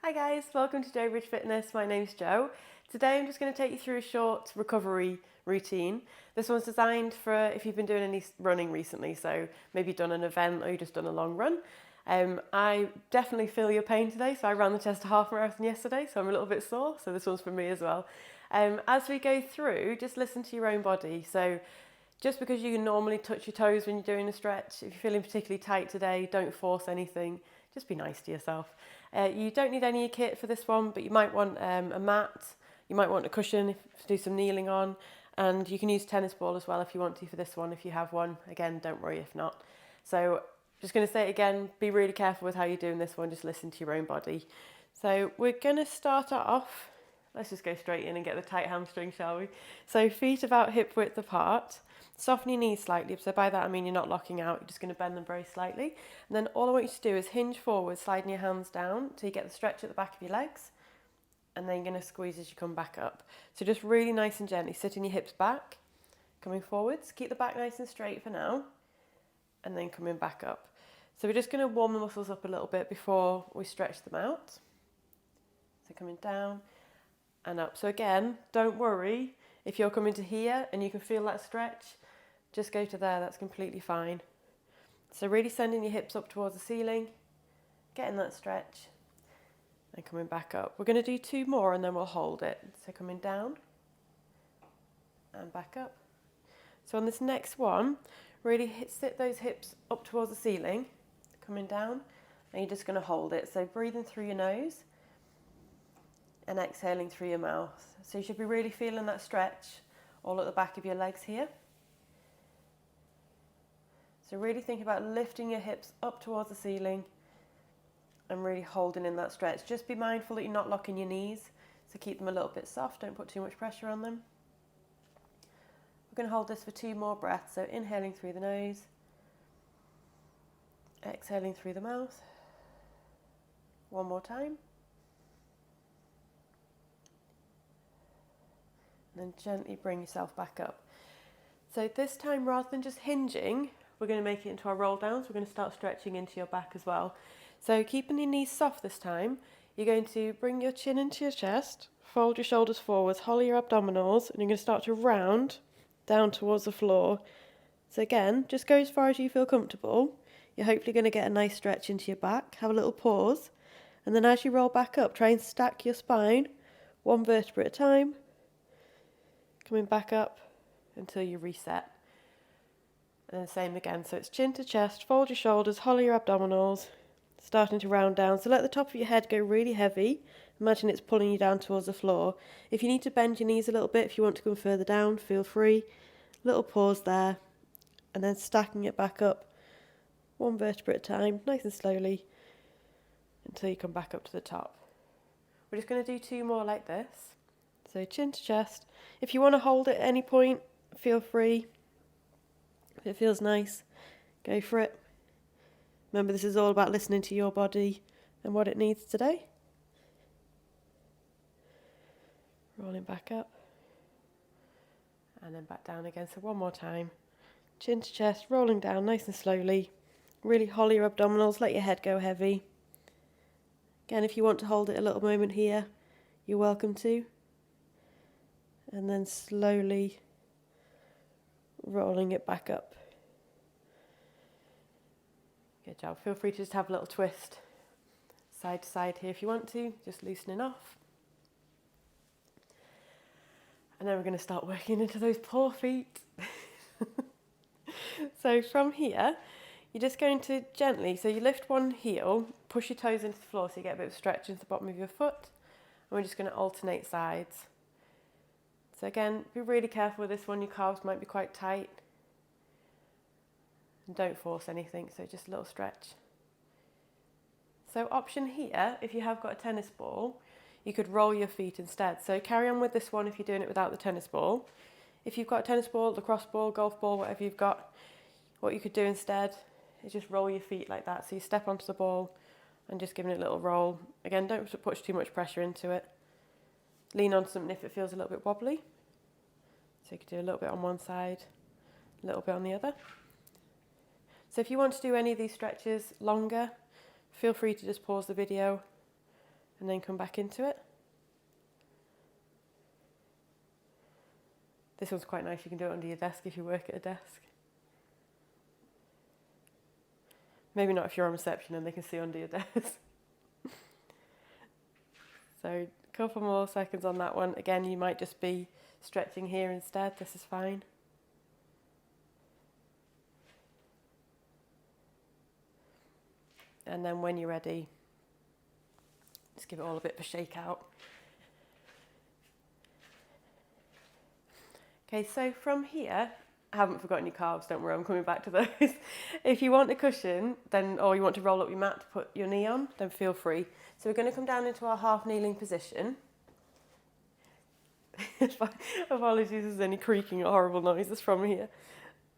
Hi guys, welcome to Joe Bridge Fitness. My name's Jo. Today I'm just going to take you through a short recovery routine. This one's designed for if you've been doing any running recently, so maybe you've done an event or you've just done a long run. I definitely feel your pain today, so I ran the Chester Half Marathon yesterday, so I'm a little bit sore, so this one's for me as well. As we go through, just listen to your own body. So just because you can normally touch your toes when you're doing a stretch, if you're feeling particularly tight today, don't force anything. Just be nice to yourself. You don't need any kit for this one, but you might want a mat, you might want a cushion to do some kneeling on, and you can use tennis ball as well if you want to for this one, if you have one. Again, don't worry if not. So just going to say it again, be really careful with how you're doing this one, just listen to your own body. So we're going to start off, let's just go straight in and get the tight hamstring, shall we? So feet about hip width apart. Soften your knees slightly, so by that I mean you're not locking out, you're just going to bend them very slightly. And then all I want you to do is hinge forward, sliding your hands down till you get the stretch at the back of your legs. And then you're going to squeeze as you come back up. So just really nice and gently, sitting your hips back, coming forwards. Keep the back nice and straight for now. And then coming back up. So we're just going to warm the muscles up a little bit before we stretch them out. So coming down and up. So again, don't worry if you're coming to here and you can feel that stretch. Just go to there, that's completely fine. So really sending your hips up towards the ceiling, getting that stretch, and coming back up. We're going to do 2 more and then we'll hold it. So coming down and back up. So on this next one, really sit those hips up towards the ceiling, coming down, and you're just going to hold it. So breathing through your nose and exhaling through your mouth. So you should be really feeling that stretch all at the back of your legs here. So really think about lifting your hips up towards the ceiling and really holding in that stretch. Just be mindful that you're not locking your knees, so keep them a little bit soft, don't put too much pressure on them. We're going to hold this for 2 more breaths, so inhaling through the nose, exhaling through the mouth. One more time. And then gently bring yourself back up. So this time, rather than just hinging, we're going to make it into our roll down, so we're going to start stretching into your back as well. So keeping your knees soft this time, you're going to bring your chin into your chest, fold your shoulders forwards, hollow your abdominals, and you're going to start to round down towards the floor. So again, just go as far as you feel comfortable. You're hopefully going to get a nice stretch into your back. Have a little pause, and then as you roll back up, try and stack your spine, 1 vertebra at a time, coming back up until you reset. And then same again, so it's chin to chest, fold your shoulders, hollow your abdominals, starting to round down. So let the top of your head go really heavy. Imagine it's pulling you down towards the floor. If you need to bend your knees a little bit, if you want to come further down, feel free. Little pause there, and then stacking it back up, 1 vertebra at a time, nice and slowly, until you come back up to the top. We're just going to do 2 more like this. So chin to chest. If you want to hold it at any point, feel free. If it feels nice, go for it. Remember, this is all about listening to your body and what it needs today. Rolling back up. And then back down again. So 1 more time. Chin to chest, rolling down nice and slowly. Really hollow your abdominals, let your head go heavy. Again, if you want to hold it a little moment here, you're welcome to. And then slowly rolling it back up. Good job. Feel free to just have a little twist side to side here if you want to, just loosening off. And then we're going to start working into those poor feet. So from here, you're just going to gently, so you lift one heel, push your toes into the floor so you get a bit of stretch into the bottom of your foot. And we're just going to alternate sides. So again, be really careful with this one, your calves might be quite tight. And don't force anything, so just a little stretch. So option here, if you have got a tennis ball, you could roll your feet instead. So carry on with this one if you're doing it without the tennis ball. If you've got a tennis ball, lacrosse ball, golf ball, whatever you've got, what you could do instead is just roll your feet like that. So you step onto the ball and just giving it a little roll. Again, don't put too much pressure into it. Lean on something if it feels a little bit wobbly. So you could do a little bit on one side, a little bit on the other. So if you want to do any of these stretches longer, feel free to just pause the video and then come back into it. This one's quite nice, you can do it under your desk if you work at a desk. Maybe not if you're on reception and they can see under your desk. So a couple more seconds on that one. Again, you might just be stretching here instead, this is fine. And then when you're ready, just give it all a bit of a shake out. Okay, so from here, I haven't forgotten your calves, don't worry, I'm coming back to those. If you want a cushion, then, or you want to roll up your mat to put your knee on, then feel free. So we're going to come down into our half kneeling position. Apologies if there's any creaking or horrible noises from here.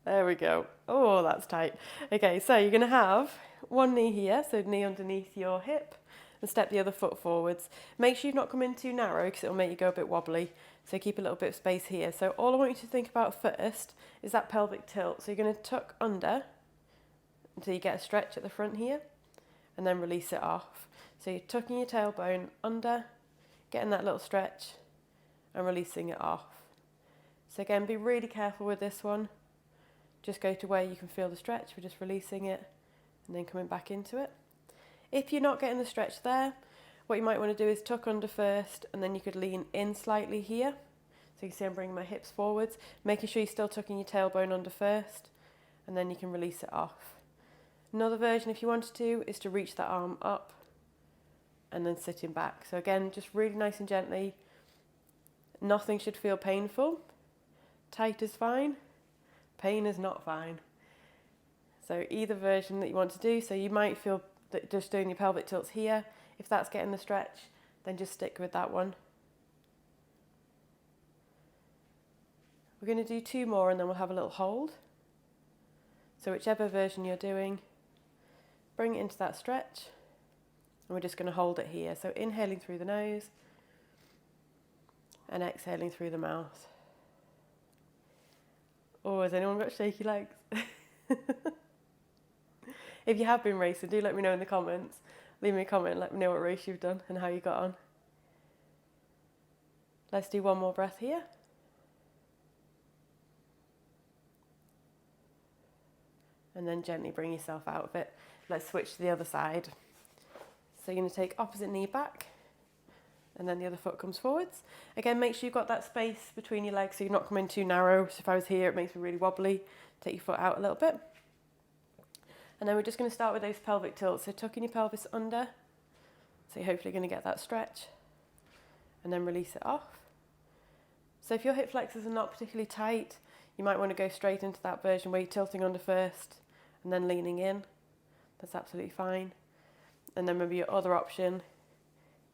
There we go. Oh, that's tight. Okay, so you're going to have one knee here, so knee underneath your hip, and step the other foot forwards. Make sure you've not come in too narrow because it'll make you go a bit wobbly. So keep a little bit of space here. So all I want you to think about first is that pelvic tilt. So you're going to tuck under until you get a stretch at the front here, and then release it off. So you're tucking your tailbone under, getting that little stretch, and releasing it off. So again, be really careful with this one. Just go to where you can feel the stretch. We're just releasing it and then coming back into it. If you're not getting the stretch there, what you might want to do is tuck under first, and then you could lean in slightly here. So you can see I'm bringing my hips forwards, making sure you're still tucking your tailbone under first, and then you can release it off. Another version, if you wanted to, is to reach that arm up and then sitting back. So again, just really nice and gently. Nothing should feel painful. Tight is fine. Pain is not fine. So either version that you want to do. So you might feel that just doing your pelvic tilts here, if that's getting the stretch, then just stick with that one. We're going to do two more and then we'll have a little hold. So whichever version you're doing, bring it into that stretch, and we're just going to hold it here. So inhaling through the nose and exhaling through the mouth. Oh, has anyone got shaky legs? If you have been racing, do let me know in the comments. Leave me a comment and let me know what race you've done and how you got on. Let's do one more breath here. And then gently bring yourself out of it. Let's switch to the other side. So you're going to take opposite knee back, and then the other foot comes forwards. Again, make sure you've got that space between your legs so you're not coming too narrow. So if I was here, it makes me really wobbly. Take your foot out a little bit. And then we're just going to start with those pelvic tilts. So tucking your pelvis under. So you're hopefully going to get that stretch. And then release it off. So if your hip flexors are not particularly tight, you might want to go straight into that version where you're tilting under first and then leaning in. That's absolutely fine. And then maybe your other option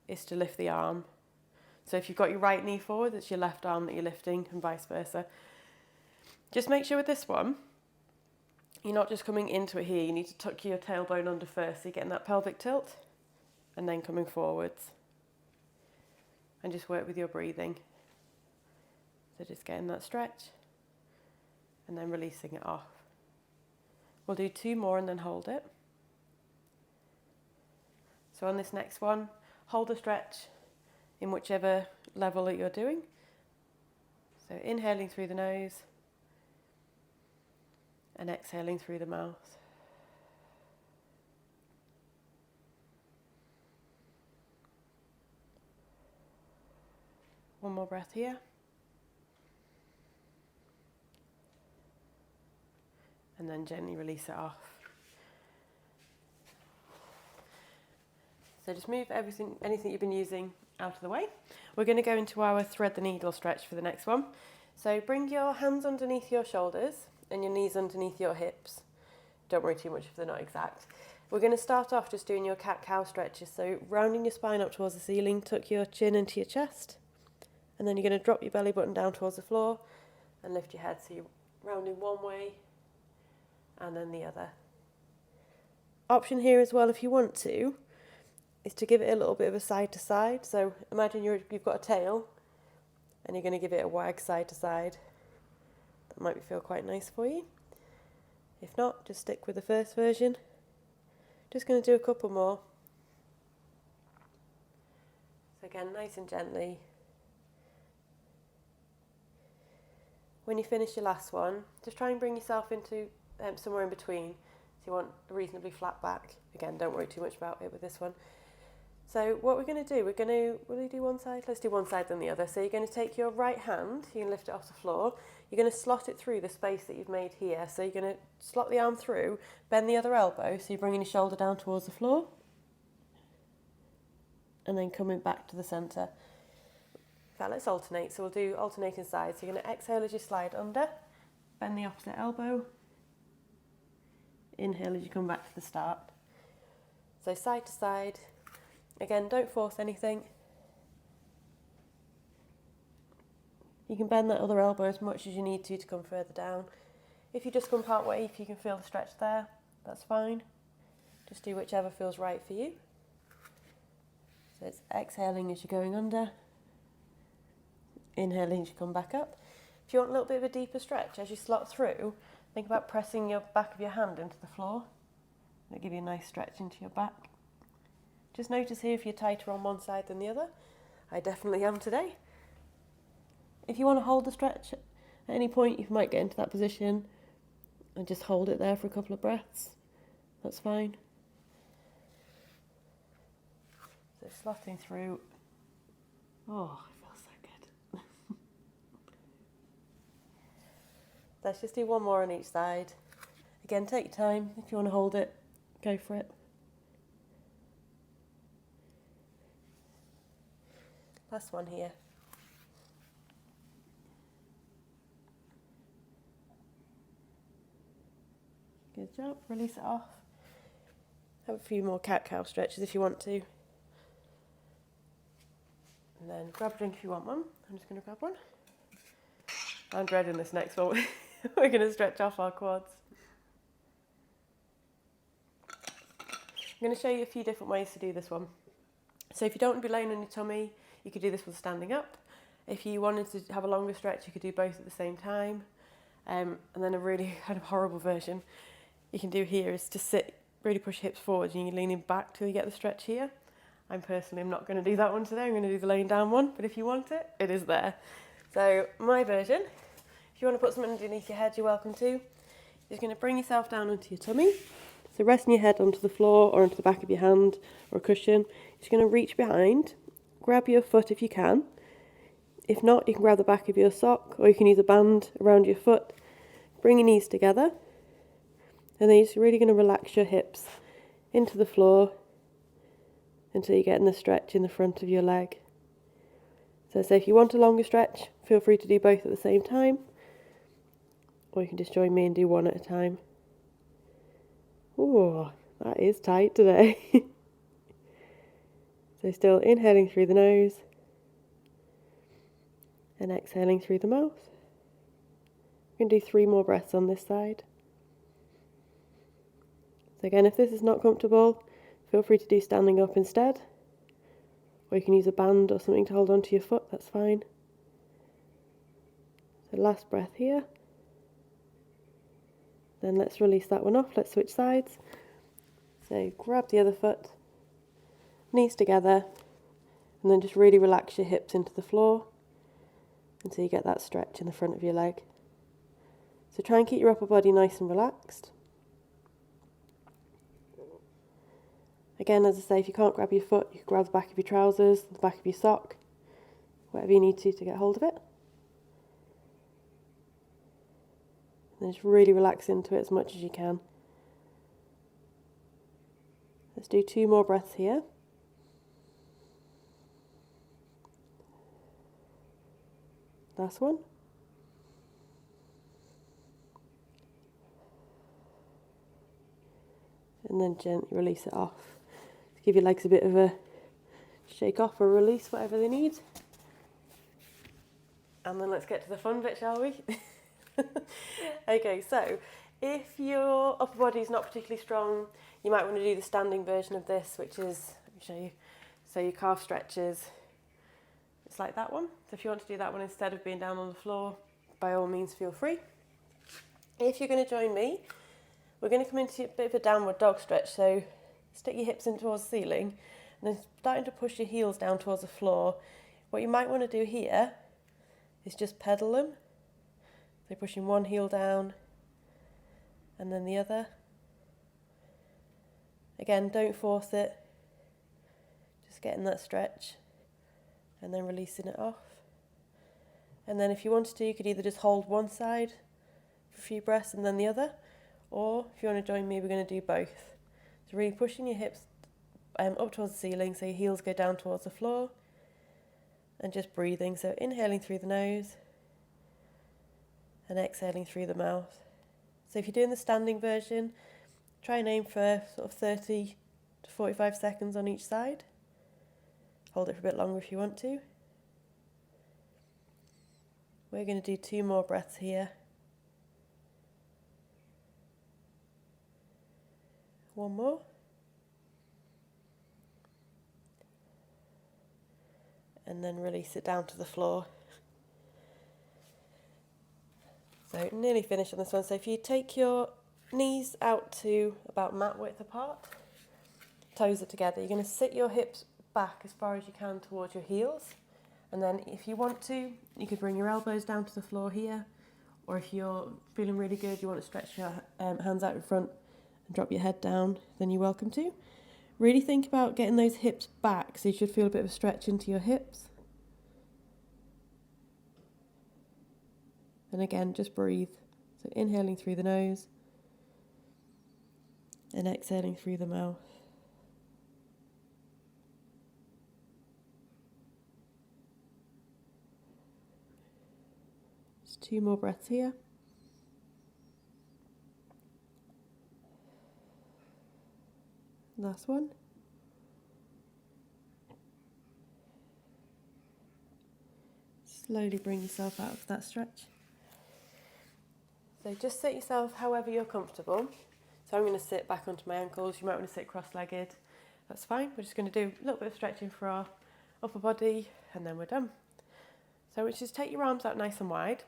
is to lift the arm. So if you've got your right knee forward, it's your left arm that you're lifting, and vice versa. Just make sure with this one, you're not just coming into it here. You need to tuck your tailbone under first, so you're getting that pelvic tilt, and then coming forwards. And just work with your breathing. So just getting that stretch, and then releasing it off. We'll do two more and then hold it. So on this next one, hold the stretch in whichever level that you're doing. So inhaling through the nose and exhaling through the mouth. One more breath here. And then gently release it off. So just move anything you've been using out of the way. We're going to go into our thread the needle stretch for the next one. So bring your hands underneath your shoulders and your knees underneath your hips. Don't worry too much if they're not exact. We're going to start off just doing your cat-cow stretches. So rounding your spine up towards the ceiling, tuck your chin into your chest, and then you're going to drop your belly button down towards the floor and lift your head. So you're rounding one way and then the other. Option here as well, if you want to, is to give it a little bit of a side to side. So imagine you've got a tail and you're going to give it a wag side to side. That might feel quite nice for you. If not, just stick with the first version. Just going to do a couple more. Again, nice and gently. When you finish your last one, just try and bring yourself into somewhere in between. So you want a reasonably flat back. Again, don't worry too much about it with this one. So what we're going to do, will we do one side? Let's do one side then the other. So you're going to take your right hand, you can lift it off the floor. You're going to slot it through the space that you've made here. So you're going to slot the arm through, bend the other elbow, so you're bringing your shoulder down towards the floor. And then coming back to the centre. In fact, let's alternate. So we'll do alternating sides. So you're going to exhale as you slide under, bend the opposite elbow. Inhale as you come back to the start. So side to side. Again, don't force anything. You can bend that other elbow as much as you need to come further down. If you just come part way, if you can feel the stretch there, that's fine. Just do whichever feels right for you. So it's exhaling as you're going under, inhaling as you come back up. If you want a little bit of a deeper stretch as you slot through, think about pressing your back of your hand into the floor. That'll give you a nice stretch into your back. Just notice here if you're tighter on one side than the other. I definitely am today. If you want to hold the stretch at any point, you might get into that position and just hold it there for a couple of breaths. That's fine. So slotting through. Oh, it feels so good. Let's just do one more on each side. Again, take your time. If you want to hold it, go for it. Last one here. Good job. Release it off. Have a few more cat-cow stretches if you want to. And then grab a drink if you want one. I'm just going to grab one. I'm dreading this next one. We're going to stretch off our quads. I'm going to show you a few different ways to do this one. So if you don't want to be laying on your tummy, you could do this with standing up. If you wanted to have a longer stretch, you could do both at the same time. And then a really kind of horrible version you can do here is to sit, really push hips forward and you're leaning back till you get the stretch here. I'm not going to do that one today. I'm going to do the laying down one, but if you want it, it is there. So my version, if you want to put something underneath your head, you're welcome to. You're just going to bring yourself down onto your tummy. So resting your head onto the floor or onto the back of your hand or a cushion. You're just going to reach behind, grab your foot if you can. If not, you can grab the back of your sock or you can use a band around your foot. Bring your knees together. And then you're just really going to relax your hips into the floor until you get in the stretch in the front of your leg. So say if you want a longer stretch, feel free to do both at the same time. Or you can just join me and do one at a time. Oh, that is tight today. So still inhaling through the nose and exhaling through the mouth. We're going to do 3 more breaths on this side. So again, if this is not comfortable, feel free to do standing up instead. Or you can use a band or something to hold onto your foot, that's fine. So last breath here. Then let's release that one off, let's switch sides. So grab the other foot, knees together, and then just really relax your hips into the floor until you get that stretch in the front of your leg. So try and keep your upper body nice and relaxed. Again, as I say, if you can't grab your foot, you can grab the back of your trousers, the back of your sock, whatever you need to get hold of it. And then just really relax into it as much as you can. Let's do 2 more breaths here. Last one. And then gently release it off. Give your legs a bit of a shake off or release, whatever they need. And then let's get to the fun bit, shall we? Okay, so if your upper body is not particularly strong, you might want to do the standing version of this, which is, let me show you, so your calf stretches. It's like that one. So if you want to do that one instead of being down on the floor, by all means feel free. If you're going to join me, we're going to come into a bit of a downward dog stretch, so stick your hips in towards the ceiling and then starting to push your heels down towards the floor. What you might want to do here is just pedal them. So pushing one heel down and then the other. Again, don't force it, just getting that stretch and then releasing it off. And then if you wanted to, you could either just hold one side for a few breaths and then the other, or if you want to join me, we're going to do both. So really pushing your hips up towards the ceiling so your heels go down towards the floor, and just breathing. So inhaling through the nose and exhaling through the mouth. So if you're doing the standing version, try and aim for sort of 30 to 45 seconds on each side. Hold it for a bit longer if you want to. We're going to do 2 more breaths here. 1 more. And then release it down to the floor. So nearly finished on this one. So if you take your knees out to about mat width apart, toes are together, you're going to sit your hips back as far as you can towards your heels. And then if you want to, you could bring your elbows down to the floor here. Or if you're feeling really good, you want to stretch your hands out in front and drop your head down, then you're welcome to. Really think about getting those hips back, so you should feel a bit of a stretch into your hips. And again, just breathe. So inhaling through the nose and exhaling through the mouth. Just 2 more breaths here. Last one. Slowly bring yourself out of that stretch. So just sit yourself however you're comfortable. So I'm going to sit back onto my ankles. You might want to sit cross-legged. That's fine. We're just going to do a little bit of stretching for our upper body and then we're done. So just take your arms out nice and wide.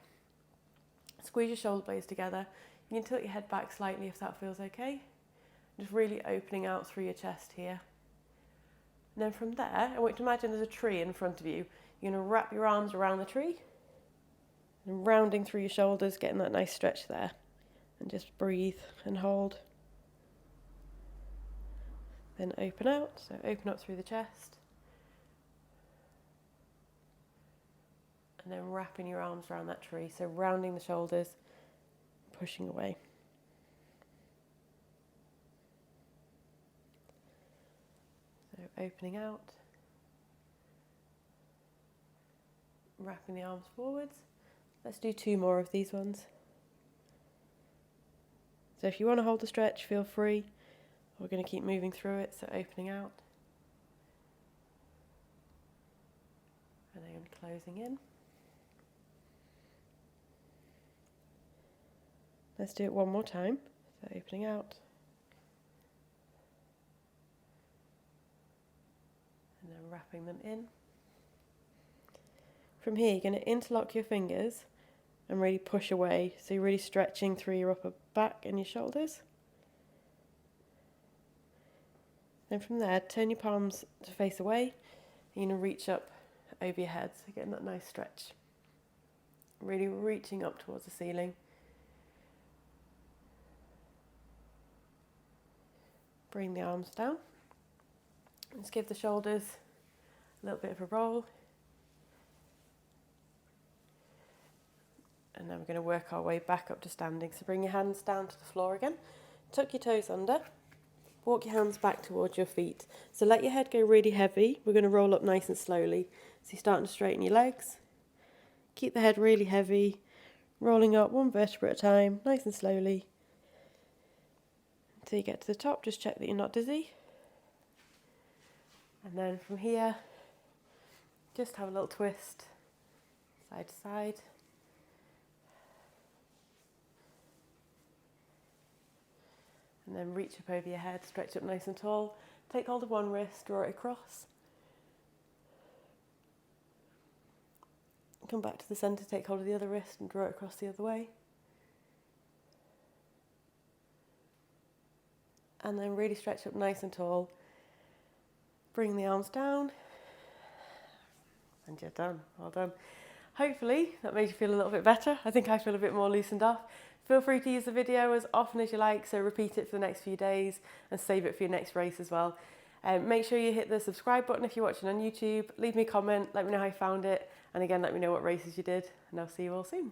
Squeeze your shoulder blades together. You can tilt your head back slightly if that feels okay. Just really opening out through your chest here. And then from there, I want you to imagine there's a tree in front of you. You're going to wrap your arms around the tree and rounding through your shoulders, getting that nice stretch there. And just breathe and hold. Then open out, so open up through the chest. And then wrapping your arms around that tree, so rounding the shoulders, pushing away. So opening out, wrapping the arms forwards. Let's do 2 more of these ones. So if you want to hold the stretch, feel free. We're going to keep moving through it, so opening out. And then closing in. Let's do it one more time. So opening out. And then wrapping them in. From here, you're going to interlock your fingers and really push away. So you're really stretching through your upper back and your shoulders. Then from there, turn your palms to face away. And you're going to reach up over your head. So getting that nice stretch. Really reaching up towards the ceiling. Bring the arms down. Let's give the shoulders a little bit of a roll. And then we're going to work our way back up to standing. So bring your hands down to the floor again. Tuck your toes under. Walk your hands back towards your feet. So let your head go really heavy. We're going to roll up nice and slowly. So you're starting to straighten your legs. Keep the head really heavy. Rolling up 1 vertebra at a time, nice and slowly. Until you get to the top, just check that you're not dizzy. And then from here, just have a little twist, side to side. And then reach up over your head, stretch up nice and tall. Take hold of one wrist, draw it across. Come back to the centre, take hold of the other wrist and draw it across the other way. And then really stretch up nice and tall. bring the arms down, and you're done. Well done. Hopefully that made you feel a little bit better. I think I feel a bit more loosened up. Feel free to use the video as often as you like, so repeat it for the next few days and save it for your next race as well. Make sure you hit the subscribe button if you're watching on YouTube. Leave me a comment, let me know how you found it, and again, let me know what races you did, and I'll see you all soon.